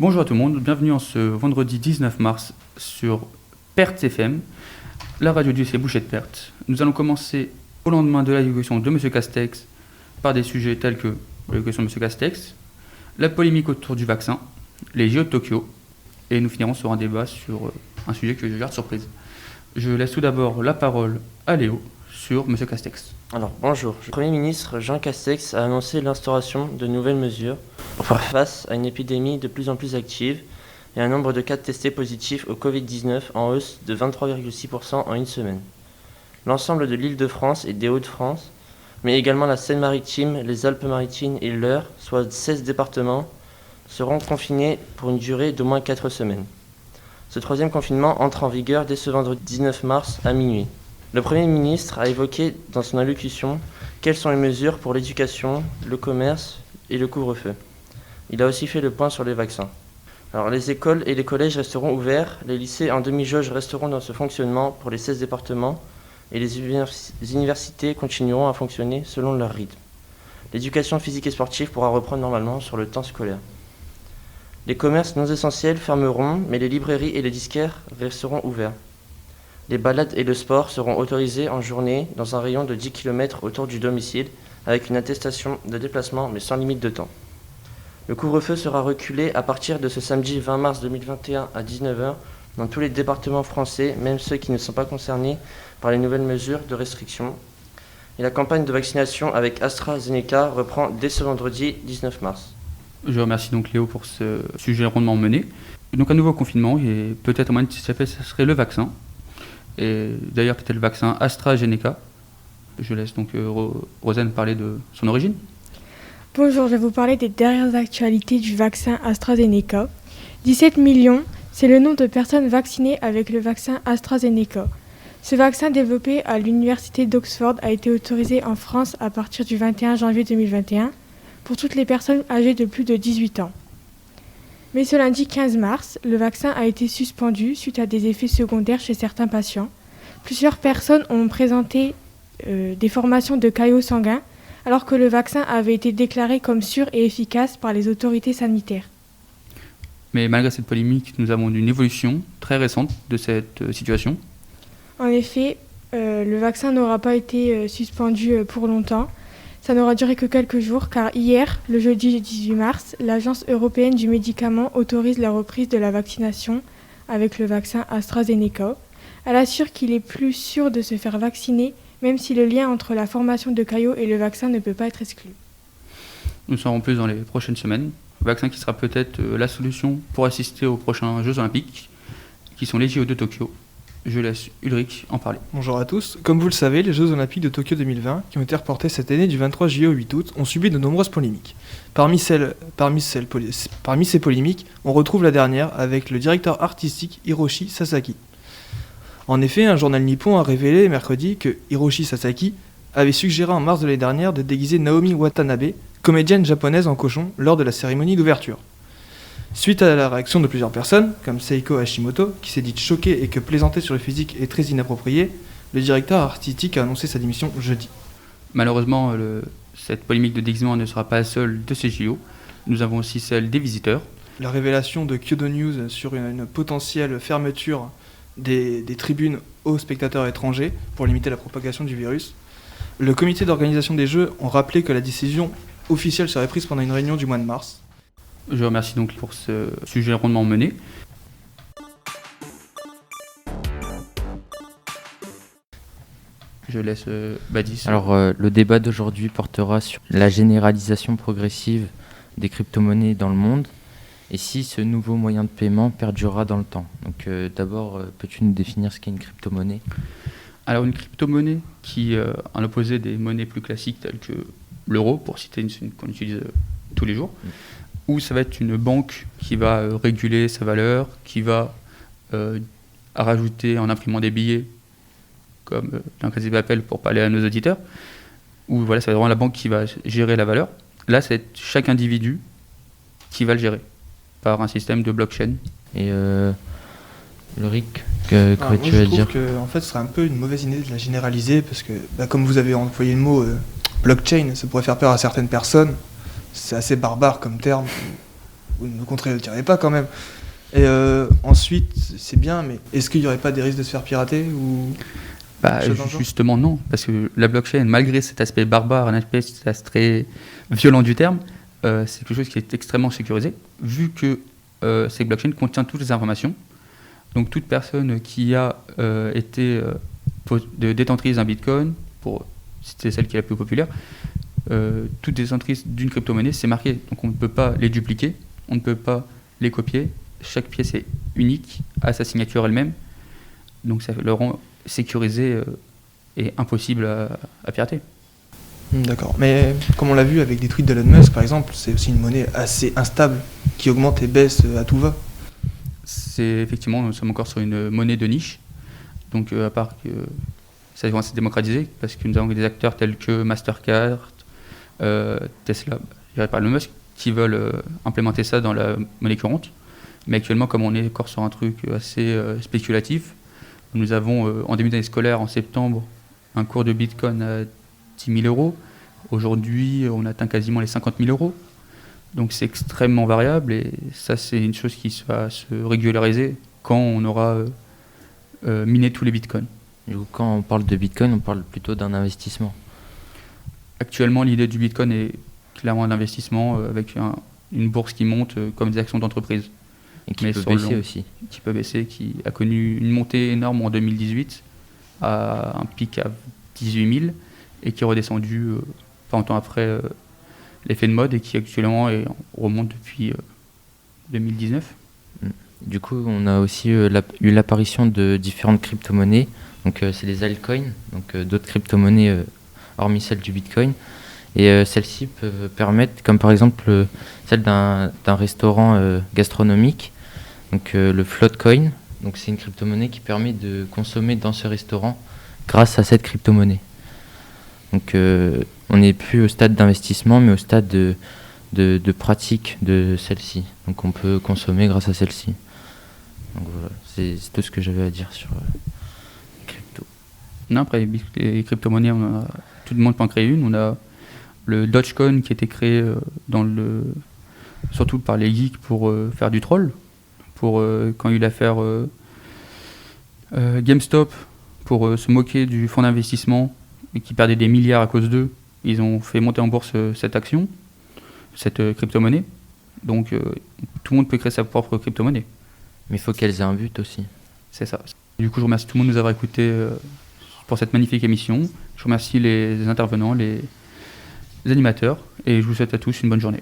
Bonjour à tout le monde, bienvenue en ce vendredi 19 mars sur Perth FM, la radio du lycée Boucher de Perth. Nous allons commencer au lendemain de l'allocution de M. Castex par des sujets tels que l'allocution de M. Castex, la polémique autour du vaccin, les JO de Tokyo, et nous finirons sur un débat sur un sujet que je garde surprise. Je laisse tout d'abord la parole à Léo sur M. Castex. Alors bonjour, le Premier ministre Jean Castex a annoncé l'instauration de nouvelles mesures pour faire face à une épidémie de plus en plus active et un nombre de cas testés positifs au Covid-19 en hausse de 23,6% en une semaine. L'ensemble de l'Île-de-France et des Hauts-de-France, mais également la Seine-Maritime, les Alpes-Maritimes et l'Eure, soit 16 départements, seront confinés pour une durée d'au moins 4 semaines. Ce troisième confinement entre en vigueur dès ce vendredi 19 mars à minuit. Le Premier ministre a évoqué dans son allocution quelles sont les mesures pour l'éducation, le commerce et le couvre-feu. Il a aussi fait le point sur les vaccins. Alors, les écoles et les collèges resteront ouverts, les lycées en demi-jauge resteront dans ce fonctionnement pour les 16 départements et les universités continueront à fonctionner selon leur rythme. L'éducation physique et sportive pourra reprendre normalement sur le temps scolaire. Les commerces non essentiels fermeront, mais les librairies et les disquaires resteront ouverts. Les balades et le sport seront autorisés en journée dans un rayon de 10 km autour du domicile avec une attestation de déplacement mais sans limite de temps. Le couvre-feu sera reculé à partir de ce samedi 20 mars 2021 à 19h dans tous les départements français, même ceux qui ne sont pas concernés par les nouvelles mesures de restriction. Et la campagne de vaccination avec AstraZeneca reprend dès ce vendredi 19 mars. Je remercie donc Léo pour ce sujet rondement mené. Donc un nouveau confinement et peut-être un moyen de s'échapper, ce serait le vaccin. Et d'ailleurs, peut-être le vaccin AstraZeneca. Je laisse donc Rosanne parler de son origine. Bonjour, je vais vous parler des dernières actualités du vaccin AstraZeneca. 17 millions, c'est le nombre de personnes vaccinées avec le vaccin AstraZeneca. Ce vaccin développé à l'université d'Oxford a été autorisé en France à partir du 21 janvier 2021 pour toutes les personnes âgées de plus de 18 ans. Mais ce lundi 15 mars, le vaccin a été suspendu suite à des effets secondaires chez certains patients. Plusieurs personnes ont présenté des formations de caillots sanguins alors que le vaccin avait été déclaré comme sûr et efficace par les autorités sanitaires. Mais malgré cette polémique, nous avons une évolution très récente de cette situation. En effet, le vaccin n'aura pas été suspendu pour longtemps. Ça n'aura duré que quelques jours car hier, le jeudi 18 mars, l'Agence européenne du médicament autorise la reprise de la vaccination avec le vaccin AstraZeneca. Elle assure qu'il est plus sûr de se faire vacciner, même si le lien entre la formation de caillots et le vaccin ne peut pas être exclu. Nous saurons plus dans les prochaines semaines. Le vaccin qui sera peut-être la solution pour assister aux prochains Jeux Olympiques, qui sont les JO de Tokyo. Je laisse Ulrich en parler. Bonjour à tous. Comme vous le savez, les Jeux Olympiques de Tokyo 2020, qui ont été reportés cette année du 23 juillet au 8 août, ont subi de nombreuses polémiques. Parmi ces polémiques, on retrouve la dernière avec le directeur artistique Hiroshi Sasaki. En effet, un journal nippon a révélé mercredi que Hiroshi Sasaki avait suggéré en mars de l'année dernière de déguiser Naomi Watanabe, comédienne japonaise en cochon, lors de la cérémonie d'ouverture. Suite à la réaction de plusieurs personnes, comme Seiko Hashimoto, qui s'est dite choquée et que plaisanter sur le physique est très inapproprié, le directeur artistique a annoncé sa démission jeudi. Malheureusement, cette polémique de déguisement ne sera pas la seule de ces JO. Nous avons aussi celle des visiteurs. La révélation de Kyodo News sur une potentielle fermeture des tribunes aux spectateurs étrangers pour limiter la propagation du virus. Le comité d'organisation des Jeux a rappelé que la décision officielle serait prise pendant une réunion du mois de mars. Je remercie donc pour ce sujet rondement mené. Je laisse Badis. Alors, le débat d'aujourd'hui portera sur la généralisation progressive des crypto-monnaies dans le monde et si ce nouveau moyen de paiement perdurera dans le temps. Donc, d'abord, peux-tu nous définir ce qu'est une crypto-monnaie ? Alors, une crypto-monnaie qui, en opposé des monnaies plus classiques telles que l'euro, pour citer une qu'on utilise tous les jours, où ça va être une banque qui va réguler sa valeur, qui va rajouter en imprimant des billets, comme Jean-Christophe appelle pour parler à nos auditeurs, où voilà, c'est vraiment la banque qui va gérer la valeur. Là, c'est chaque individu qui va le gérer par un système de blockchain. Et Ulrich, qu'aurais-tu à dire ? Je trouve que en fait, ce serait un peu une mauvaise idée de la généraliser parce que, comme vous avez employé le mot blockchain, ça pourrait faire peur à certaines personnes. C'est assez barbare comme terme. vous ne me contredirez pas quand même. Et ensuite, c'est bien, mais est-ce qu'il n'y aurait pas des risques de se faire pirater ou Bah, chose dans le genre? justement non, parce que la blockchain, malgré cet aspect barbare, un aspect très violent du terme, c'est quelque chose qui est extrêmement sécurisé, vu que cette blockchain contient toutes les informations. Donc toute personne qui a été détentrice d'un bitcoin, pour citer celle qui est la plus populaire, toute détentrice d'une crypto-monnaie, c'est marqué. Donc on ne peut pas les dupliquer, on ne peut pas les copier. Chaque pièce est unique, à sa signature elle-même. Donc ça le rend sécurisé et impossible à pirater. D'accord. Mais comme on l'a vu avec des tweets d'Elon Musk, par exemple, c'est aussi une monnaie assez instable qui augmente et baisse à tout va. C'est effectivement, nous sommes encore sur une monnaie de niche. Donc à part que ça va s'est démocratisé, parce que nous avons des acteurs tels que Mastercard, Tesla, géré par Elon Musk, qui veulent implémenter ça dans la monnaie courante. Mais actuellement, comme on est encore sur un truc assez spéculatif, nous avons en début d'année scolaire, en septembre, un cours de Bitcoin à 10 000 euros. Aujourd'hui, on atteint quasiment les 50 000 euros. Donc c'est extrêmement variable et ça, c'est une chose qui va se régulariser quand on aura miné tous les Bitcoins. Du coup, quand on parle de Bitcoin, on parle plutôt d'un investissement. Actuellement, l'idée du Bitcoin est clairement un investissement avec une bourse qui monte comme des actions d'entreprise. Et qui Mais peut sur le baisser long, aussi. qui peut baisser, qui a connu une montée énorme en 2018 à un pic à 18 000 et qui est redescendu pas longtemps après l'effet de mode et qui actuellement remonte depuis 2019. Du coup, on a aussi eu l'apparition de différentes crypto-monnaies. Donc, c'est les altcoins, donc d'autres crypto-monnaies hormis celle du Bitcoin. Et celles-ci peuvent permettre, comme par exemple celle d'un restaurant gastronomique, donc le Floatcoin. Donc, c'est une crypto-monnaie qui permet de consommer dans ce restaurant grâce à cette crypto-monnaie. Donc, on n'est plus au stade d'investissement, mais au stade de pratique de celle-ci. Donc, on peut consommer grâce à celle-ci. Donc voilà, c'est tout ce que j'avais à dire sur les cryptos. Non, après les crypto-monnaies, tout le monde peut en créer une. On a le Dogecoin qui a été créé surtout par les geeks pour faire du troll. Pour quand il y a eu l'affaire GameStop, pour se moquer du fonds d'investissement et qui perdait des milliards à cause d'eux, ils ont fait monter en bourse cette action, cette crypto-monnaie. Donc tout le monde peut créer sa propre crypto-monnaie. Mais il faut qu'elles aient un but aussi. C'est ça. Du coup, je remercie tout le monde de nous avoir écoutés pour cette magnifique émission. Je remercie les intervenants, les animateurs, et je vous souhaite à tous une bonne journée.